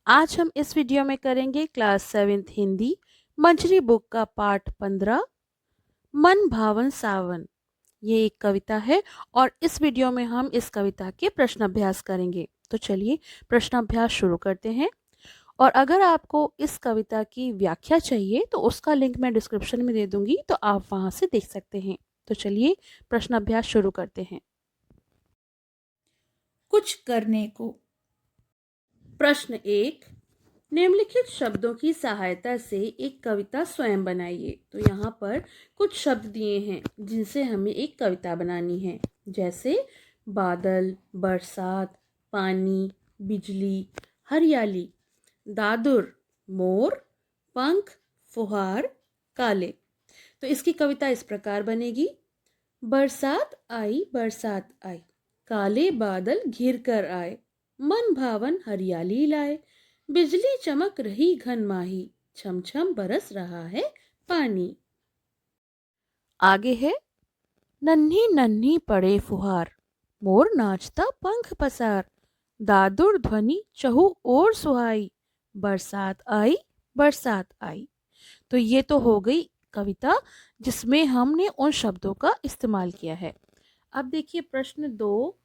आज हम इस वीडियो में करेंगे क्लास 7th हिंदी मंजरी बुक का पाठ 15 मन भावन सावन। ये एक कविता है और इस वीडियो में हम इस कविता के प्रश्न अभ्यास करेंगे। तो चलिए प्रश्न अभ्यास शुरू करते हैं। और अगर आपको इस कविता की व्याख्या चाहिए तो उसका लिंक मैं डिस्क्रिप्शन में दे दूंगी, तो आप वहां से देख सकते हैं। तो चलिए प्रश्न अभ्यास शुरू करते हैं। कुछ करने को। प्रश्न 1, निम्नलिखित शब्दों की सहायता से एक कविता स्वयं बनाइए। तो यहाँ पर कुछ शब्द दिए हैं जिनसे हमें एक कविता बनानी है, जैसे बादल, बरसात, पानी, बिजली, हरियाली, दादुर, मोर, पंख, फुहार, काले। तो इसकी कविता इस प्रकार बनेगी। बरसात आई, काले बादल घिर कर आए, मन भावन हरियाली लाए, बिजली चमक रही घन माही, छम छम बरस रहा है पानी। आगे है, नन्ही नन्ही पड़े फुहार, मोर नाचता पंख पसार, दादुर ध्वनि चहु ओर सुहाई, बरसात आई। तो ये तो हो गई कविता जिसमें हमने उन शब्दों का इस्तेमाल किया है। अब देखिए प्रश्न 2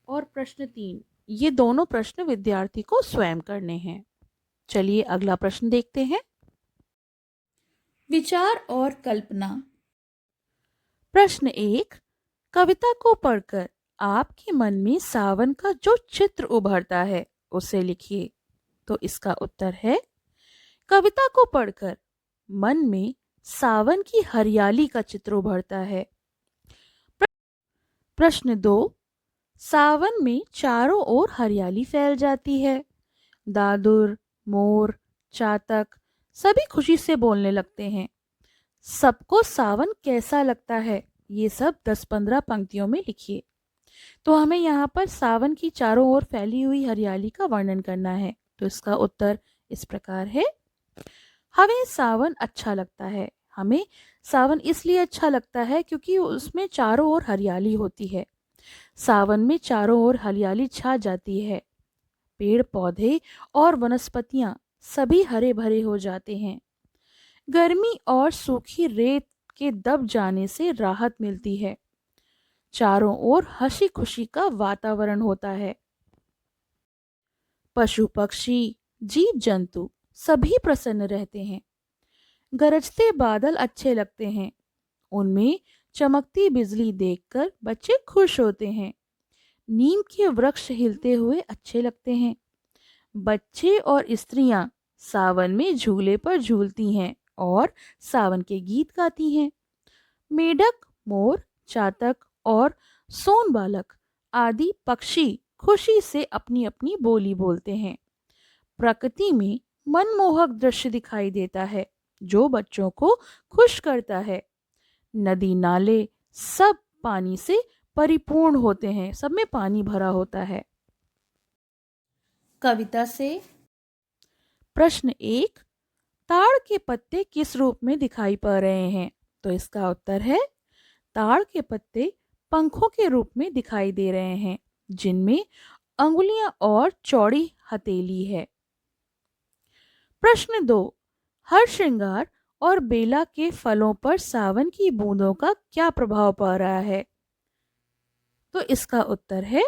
और प्रश्न 3, ये दोनों प्रश्न विद्यार्थी को स्वयं करने हैं। चलिए अगला प्रश्न देखते हैं। विचार और कल्पना। प्रश्न 1, कविता को पढ़कर आपके मन में सावन का जो चित्र उभरता है उसे लिखिए। तो इसका उत्तर है, कविता को पढ़कर मन में सावन की हरियाली का चित्र उभरता है। प्रश्न 2, सावन में चारों ओर हरियाली फैल जाती है, दादुर, मोर, चातक सभी खुशी से बोलने लगते हैं। सबको सावन कैसा लगता है, ये सब 10-15 पंक्तियों में लिखिए। तो हमें यहाँ पर सावन की चारों ओर फैली हुई हरियाली का वर्णन करना है। तो इसका उत्तर इस प्रकार है, हमें सावन अच्छा लगता है। हमें सावन इसलिए अच्छा लगता है क्योंकि उसमें चारों ओर हरियाली होती है। सावन में चारों ओर हरियाली छा जाती है, पेड़ पौधे और वनस्पतियां सभी हरे भरे हो जाते हैं। गर्मी और सूखी रेत के दब जाने से राहत मिलती है। चारों ओर हंसी खुशी का वातावरण होता है। पशु पक्षी, जीव जंतु सभी प्रसन्न रहते हैं। गरजते बादल अच्छे लगते हैं, उनमें चमकती बिजली देखकर बच्चे खुश होते हैं। नीम के वृक्ष हिलते हुए अच्छे लगते हैं। बच्चे और स्त्रियां सावन में झूले पर झूलती हैं और सावन के गीत गाती हैं। मेढक, मोर, चातक और सोन बालक आदि पक्षी खुशी से अपनी अपनी बोली बोलते हैं। प्रकृति में मनमोहक दृश्य दिखाई देता है जो बच्चों को खुश करता है। नदी नाले सब पानी से परिपूर्ण होते हैं, सब में पानी भरा होता है। कविता से। प्रश्न 1, ताड़ के पत्ते किस रूप में दिखाई पड़ रहे हैं? तो इसका उत्तर है, ताड़ के पत्ते पंखों के रूप में दिखाई दे रहे हैं जिनमें अंगुलियां और चौड़ी हथेली है। प्रश्न 2, हर श्रृंगार और बेला के फलों पर सावन की बूंदों का क्या प्रभाव पड़ रहा है? तो इसका उत्तर है,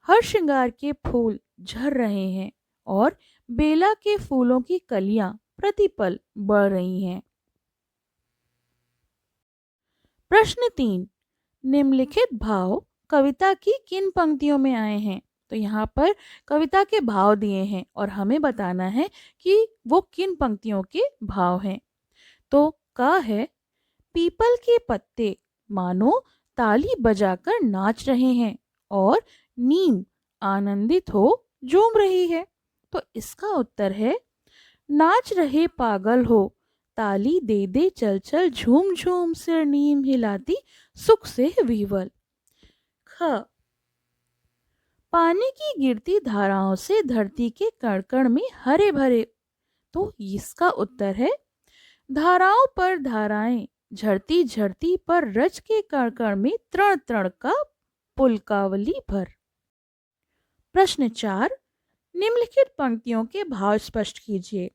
हर श्रृंगार के फूल झड़ रहे हैं और बेला के फूलों की कलियां प्रतिपल बढ़ रही हैं। प्रश्न 3, निम्नलिखित भाव कविता की किन पंक्तियों में आए हैं? तो यहाँ पर कविता के भाव दिए हैं और हमें बताना है कि वो किन पंक्तियों के भाव हैं। तो का है, पीपल के पत्ते मानो ताली बजाकर नाच रहे हैं और नीम आनंदित हो झूम रही है। तो इसका उत्तर है, नाच रहे पागल हो, ताली दे दे चल चल, झूम झूम सिर नीम हिलाती सुख से विवल। ख, पानी की गिरती धाराओं से धरती के कण कण में हरे भरे। तो इसका उत्तर है, धाराओं पर धाराएं झरती झरती पर रज के कण कण में तृण तृण का पुलकावली भर। प्रश्न 4, निम्नलिखित पंक्तियों के भाव स्पष्ट कीजिए।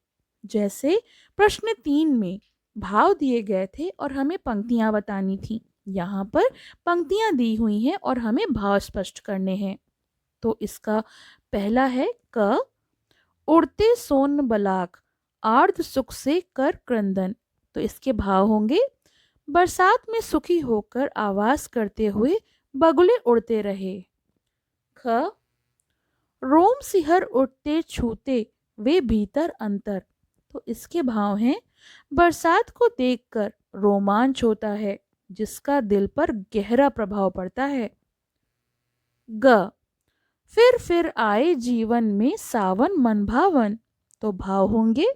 जैसे प्रश्न 3 में भाव दिए गए थे और हमें पंक्तियां बतानी थी। यहाँ पर पंक्तियां दी हुई हैं और हमें भाव स्पष्ट करने हैं। तो इसका पहला है क, उड़ते सोन बलाक आर्द्र सुख से कर क्रंदन। तो इसके भाव होंगे, बरसात में सुखी होकर आवाज करते हुए बगुले उड़ते रहे। ख, रोम सिहर उठते छूते वे भीतर अंतर। तो इसके भाव हैं, बरसात को देखकर रोमांच होता है जिसका दिल पर गहरा प्रभाव पड़ता है। ग, फिर आए जीवन में सावन मन भावन। तो भाव होंगे,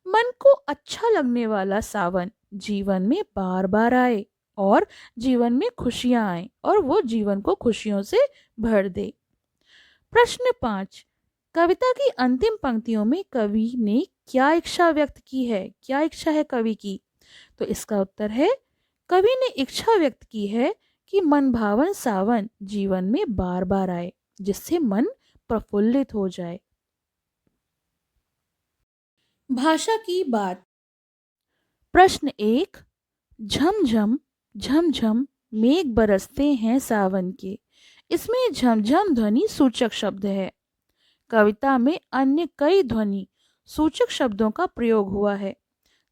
मन को अच्छा लगने वाला सावन जीवन में बार बार आए और जीवन में खुशियां आए और वो जीवन को खुशियों से भर दे। प्रश्न 5, कविता की अंतिम पंक्तियों में कवि ने क्या इच्छा व्यक्त की है? क्या इच्छा है कवि की? तो इसका उत्तर है, कवि ने इच्छा व्यक्त की है कि मन भावन सावन जीवन में बार बार आए जिससे मन प्रफुल्लित हो जाए। भाषा की बात। प्रश्न 1, झमझम झमझम मेघ बरसते हैं सावन के। इसमें झमझम ध्वनि सूचक शब्द है। कविता में अन्य कई ध्वनि सूचक शब्दों का प्रयोग हुआ है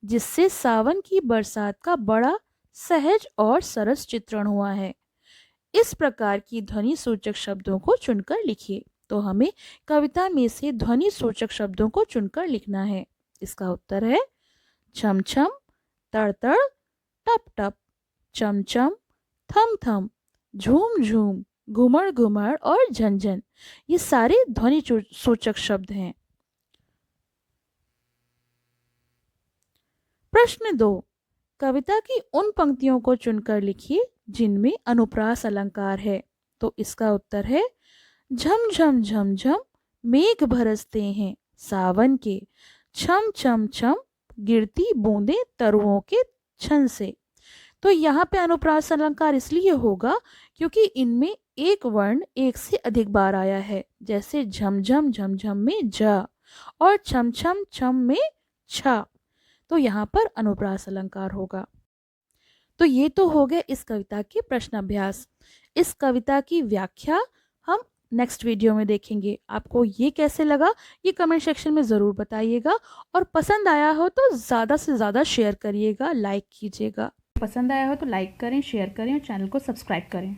जिससे सावन की बरसात का बड़ा सहज और सरस चित्रण हुआ है। इस प्रकार की ध्वनि सूचक शब्दों को चुनकर लिखिए। तो हमें कविता में से ध्वनि सूचक शब्दों को चुनकर लिखना है। इसका उत्तर है, छम छम, तड़तड़, टप टप, चमचम, थम थम, झूम झूम, घुमड़ घुमड़ और झंझन। ये सारे ध्वनि सूचक शब्द हैं। प्रश्न 2, कविता की उन पंक्तियों को चुनकर लिखिए जिनमें अनुप्रास अलंकार है। तो इसका उत्तर है, झम झम झम झम मेघ बरसते हैं सावन के, छम छम छम गिरती बूंदे तरुओं के छन से। तो यहाँ पे अनुप्रास अलंकार इसलिए होगा क्योंकि इनमें एक वर्ण एक से अधिक बार आया है। जैसे झमझम झमझम में झ और छम छम छम में छ। तो यहाँ पर अनुप्रास अलंकार होगा। तो ये तो हो गए इस कविता के प्रश्न अभ्यास। इस कविता की व्याख्या हम नेक्स्ट वीडियो में देखेंगे। आपको ये कैसे लगा ये कमेंट सेक्शन में ज़रूर बताइएगा और पसंद आया हो तो ज़्यादा से ज़्यादा शेयर करिएगा, लाइक कीजिएगा। पसंद आया हो तो लाइक करें, शेयर करें और चैनल को सब्सक्राइब करें।